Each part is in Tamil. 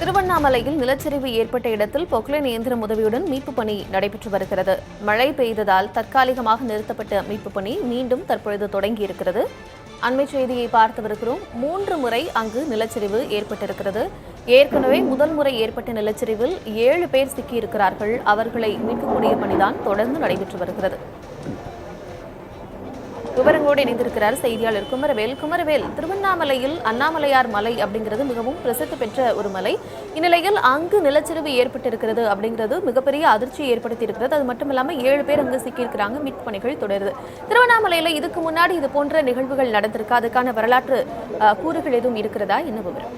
திருவண்ணாமலையில் நிலச்சரிவு ஏற்பட்ட இடத்தில் பொக்லைன் இயந்திரம் உதவியுடன் மீட்புப் பணி நடைபெற்று வருகிறது. மழை பெய்ததால் தற்காலிகமாக நிறுத்தப்பட்ட மீட்புப் பணி மீண்டும் தற்பொழுது தொடங்கியிருக்கிறது. அண்மை செய்தியை பார்த்து வருகிறோம். 3 முறை அங்கு நிலச்சரிவு ஏற்பட்டிருக்கிறது. ஏற்கனவே முதல் முறை ஏற்பட்ட நிலச்சரிவில் 7 பேர் சிக்கியிருக்கிறார்கள். அவர்களை மீட்கக்கூடிய பணிதான் தொடர்ந்து நடைபெற்று வருகிறது. விவரங்களோடு இணைந்திருக்கிறார் செய்தியாளர் குமரவேல். குமரவேல், திருவண்ணாமலையில் அண்ணாமலையார் மலை அப்படிங்கிறது மிகவும் பிரசித்தி பெற்ற ஒரு மலை. இந்நிலையில் அங்கு நிலச்சரிவு ஏற்பட்டிருக்கிறது அப்படிங்கிறது மிகப்பெரிய அதிர்ச்சியை ஏற்படுத்தி இருக்கிறது. அது மட்டும் இல்லாமல் 7 பேர் அங்கு சிக்கியிருக்கிறாங்க. மீட்பு பணிகள் தொடருது. திருவண்ணாமலையில இதுக்கு முன்னாடி இது போன்ற நிகழ்வுகள் நடந்திருக்கு. அதுக்கான வரலாற்று கூறுகள் எதுவும் இருக்கிறதா? என்ன விவரம்?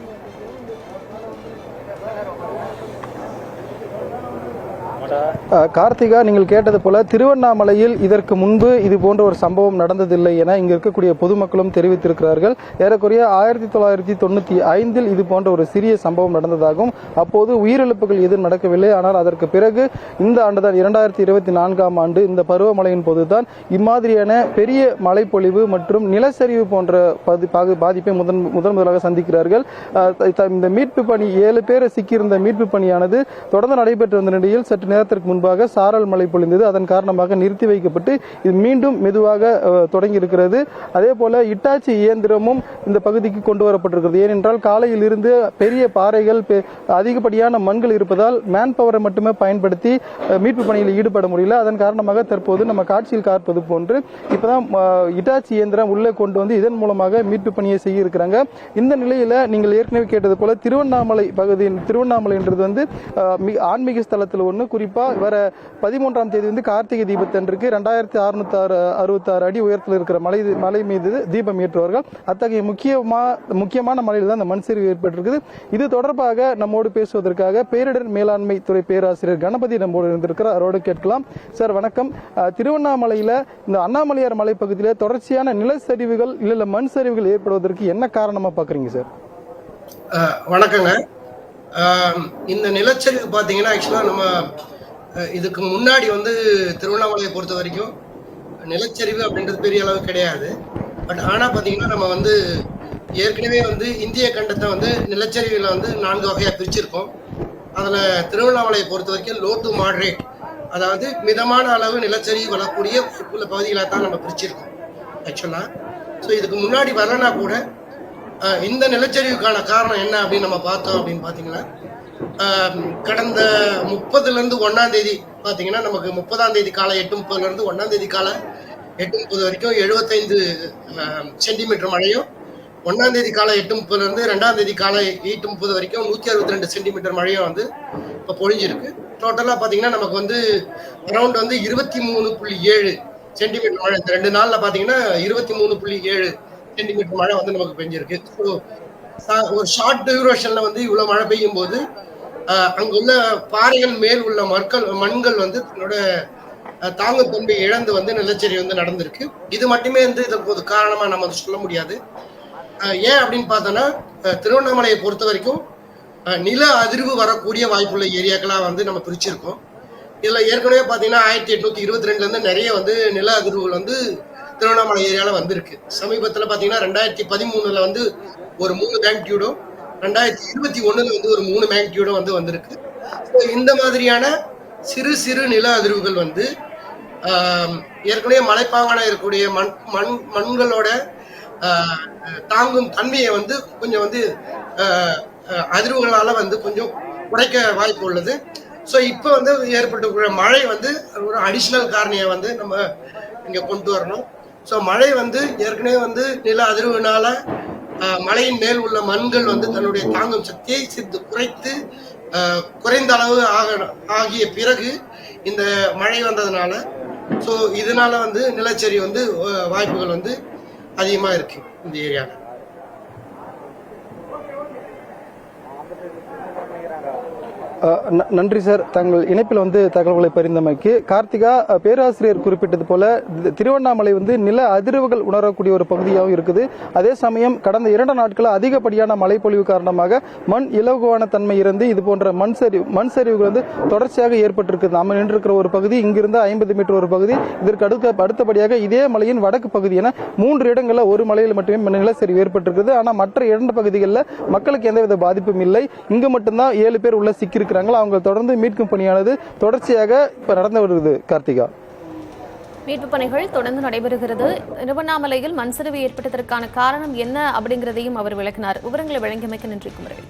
கார்த்திகா, நீங்கள் கேட்டது போல திருவண்ணாமலையில் இதற்கு முன்பு இது போன்ற ஒரு சம்பவம் நடந்ததில்லை என இங்கு இருக்கக்கூடிய பொதுமக்களும் தெரிவித்திருக்கிறார்கள். ஏறக்குறைய 1995 இது போன்ற ஒரு சிறிய சம்பவம் நடந்ததாகவும் அப்போது உயிரிழப்புகள் எதுவும் நடக்கவில்லை. ஆனால் அதற்கு பிறகு இந்த ஆண்டுதான் 2024ஆம் ஆண்டு இந்த பருவமழையின் போதுதான் இம்மாதிரியான பெரிய மழைப்பொழிவு மற்றும் நிலச்சரிவு போன்ற பாதிப்பை முதலாக சந்திக்கிறார்கள். இந்த மீட்பு பணி 7 பேர் சிக்கியிருந்த மீட்பு பணியானது தொடர்ந்து நடைபெற்று வந்த நிலையில் சற்று நேரத்திற்கு முன்பாக சாரல் மழை பொழிந்தது. அதன் காரணமாக நிறுத்தி வைக்கப்பட்டு இது மீண்டும் மெதுவாக தொடங்கி இருக்கிறது. அதே போல இட்டாச்சி இயந்திரமும் இந்த பகுதிக்கு கொண்டு வரப்பட்டிருக்கிறது. ஏனென்றால் காலையில் இருந்து பெரிய பாறைகள், அதிகப்படியான மண்கள் இருப்பதால் மேன் பவரை மட்டுமே பயன்படுத்தி மீட்பு பணியில் ஈடுபட முடியல. அதன் காரணமாக தற்போது நம்ம காட்சியில் பார்ப்பது போன்று இப்பதான் இட்டாச்சி இயந்திரம் உள்ளே கொண்டு வந்து இதன் மூலமாக மீட்பு பணியை செய்ய இருக்கிறாங்க. இந்த நிலையில நீங்கள் ஏற்கனவே கேட்டது போல திருவண்ணாமலை பகுதியில், திருவண்ணாமலைன்றது வந்து ஆன்மீக ஸ்தலத்தில் ஒன்று. குறிப்பா வர 13ஆம் தேதி வந்து கார்த்திகை தீபத்தன்றைக்கு 2666 அடி உயரத்தில் இருக்கிற மலை மீது தீபம் ஏற்றுவார்கள். அத்தகைய முக்கியமான மலையில் தான் இந்த மண் சரிவு ஏற்பட்டிருக்குது. இது தொடர்பாக நம்மோடு பேசுவதற்காக பேரிடர் மேலாண்மை துறை பேராசிரியர் கணபதி நம்மோடு இருந்திருக்கிறார். அவரோடு கேட்கலாம். சார் வணக்கம். திருவண்ணாமலையில இந்த அண்ணாமலையார் மலை பகுதியில் தொடர்ச்சியான நிலச்சரிவுகள் இல்ல மண் சரிவுகள் ஏற்படுவதற்கு என்ன காரணமா பாக்குறீங்க சார்? வணக்கங்க. இந்த நிலச்சரிவு பார்த்தீங்கன்னா ஆக்சுவலாக நம்ம இதுக்கு முன்னாடி வந்து திருவண்ணாமலையை பொறுத்த வரைக்கும் நிலச்சரிவு அப்படின்றது பெரிய அளவு கிடையாது. பட் ஆனால் பார்த்தீங்கன்னா நம்ம வந்து ஏற்கனவே வந்து இந்திய கண்டத்தை வந்து நிலச்சரிவில் வந்து 4 வகையாக பிரிச்சிருக்கோம். அதில் திருவண்ணாமலையை பொறுத்த வரைக்கும் லோ டு மாடரேட், அதாவது மிதமான அளவு நிலச்சரிவு வரக்கூடிய உள்ள பகுதிகளாக தான் நம்ம பிரிச்சிருக்கோம் ஆக்சுவலாக. ஸோ இதுக்கு முன்னாடி வரலனா கூட இந்த நிலச்சரிவுக்கான காரணம் என்ன அப்படின்னு நம்ம பார்த்தோம் அப்படின்னு பார்த்தீங்கன்னா, கடந்த 30லேருந்து 1ஆம் தேதி பார்த்தீங்கன்னா நமக்கு 30ஆம் தேதி காலை 8:30லேருந்து 1ஆம் தேதி காலை 8:30 வரைக்கும் 75 சென்டிமீட்டர் மழையும், 1ஆம் தேதி காலை 8:30லேருந்து 2ஆம் தேதி காலை 8:30 வரைக்கும் 162 சென்டிமீட்டர் மழையும் வந்து இப்போ பொழிஞ்சிருக்கு. டோட்டலாக பார்த்தீங்கன்னா நமக்கு வந்து அரௌண்ட் வந்து 23.7 சென்டிமீட்டர் மழை இந்த 2 நாளில் பார்த்தீங்கன்னா 23.7 சென்டிமீட்டர் மழை வந்து நமக்கு பெஞ்சிருக்கு. ஸோ ஒரு ஷார்ட் டியூரேஷன்ல வந்து இவ்வளவு மழை பெய்யும் போது அங்குள்ள பாறைகள் மேல் உள்ள மண்கள் வந்து தன்னோட தாங்குத்தன்மை இழந்து வந்து நிலச்சரிவு வந்து நடந்திருக்கு. இது மட்டுமே வந்து இதற்கு ஒரு காரணமா நம்ம சொல்ல முடியாது. ஏன் அப்படின்னு பார்த்தோம்னா, திருவண்ணாமலையை பொறுத்த வரைக்கும் நில அதிர்வு வரக்கூடிய வாய்ப்புள்ள ஏரியாக்களா வந்து நம்ம பிரிச்சிருக்கோம். இதுல ஏற்கனவே பார்த்தீங்கன்னா 1822லேருந்து நிறைய வந்து நில அதிர்வுகள் வந்து திருவண்ணாமலை ஏரியாவில் வந்திருக்கு. சமீபத்தில் பார்த்தீங்கன்னா 2013 வந்து ஒரு 3 மேக்னிடியூடும், 2021 வந்து ஒரு 3 மேக்னிடியூடும் வந்து வந்திருக்கு. இந்த மாதிரியான சிறு சிறு நில அதிர்வுகள் வந்து ஏற்கனவே மலைப்பாங்கான இருக்கக்கூடிய மண்களோட தாங்கும் தன்மையை வந்து கொஞ்சம் வந்து அதிர்வுகளால வந்து கொஞ்சம் குறைக்க வாய்ப்பு உள்ளது. ஸோ இப்போ வந்து ஏற்பட்டுள்ள மழை வந்து ஒரு அடிஷ்னல் காரணியை வந்து நம்ம இங்கே கொண்டு வரணும். ஸோ மழை வந்து ஏற்கனவே வந்து நில அதிர்வுனால மலையின் மேல் உள்ள மண்கள் வந்து தன்னுடைய தாங்கும் சக்தியை குறைத்து குறைந்த அளவு ஆகிய பிறகு இந்த மழை வந்ததுனால ஸோ இதனால வந்து நிலச்சரிவு வந்து வாய்ப்புகள் வந்து அதிகமாக இருக்கு இந்த ஏரியாவில். நன்றி சார். தங்கள் இணைப்பில் தகவல்களை பரிந்தமைக்கு. கார்த்திகா, பேராசிரியர் குறிப்பிட்டது போல திருவண்ணாமலை நில அதிர்வுகள் உணரக்கூடிய ஒரு பகுதியாகவும் இருக்குது. அதே சமயம் கடந்த 2 நாட்களில் அதிகப்படியான மழைப்பொழிவு காரணமாக மண் இலகுவான தன்மை இருந்து இது போன்ற மண் சரிவுகள் தொடர்ச்சியாக ஏற்பட்டிருக்கு. நம்ம நின்றிருக்கிற ஒரு பகுதி, இங்கிருந்து 50 மீட்டர் ஒரு பகுதி, இதற்கு அடுத்தபடியாக இதே மலையின் வடக்கு பகுதி என 3 இடங்களில் ஒரு மலையில் மட்டுமே நிலச்சரிவு ஏற்பட்டிருக்கிறது. ஆனால் மற்ற 2 பகுதிகளில் மக்களுக்கு எந்தவித பாதிப்பும் இல்லை. இங்கு மட்டும்தான் 7 பேர் உள்ள சிக்கி இருக்கிறாங்க. அவங்க தொடர்ந்து மீட்கும் பணியானது தொடர்ச்சியாக இப்ப நடந்து வருகிறது. கார்த்திகா, மீட்பு பணிகள் தொடர்ந்து நடைபெறுகிறது. திருவண்ணாமலையில் மண் சரிவு ஏற்பட்டதற்கான காரணம் என்ன அப்படிங்கிறதையும் அவர் விளக்கினார். விவரங்களை வழங்கியமைக்கு நன்றி குமரவேல்.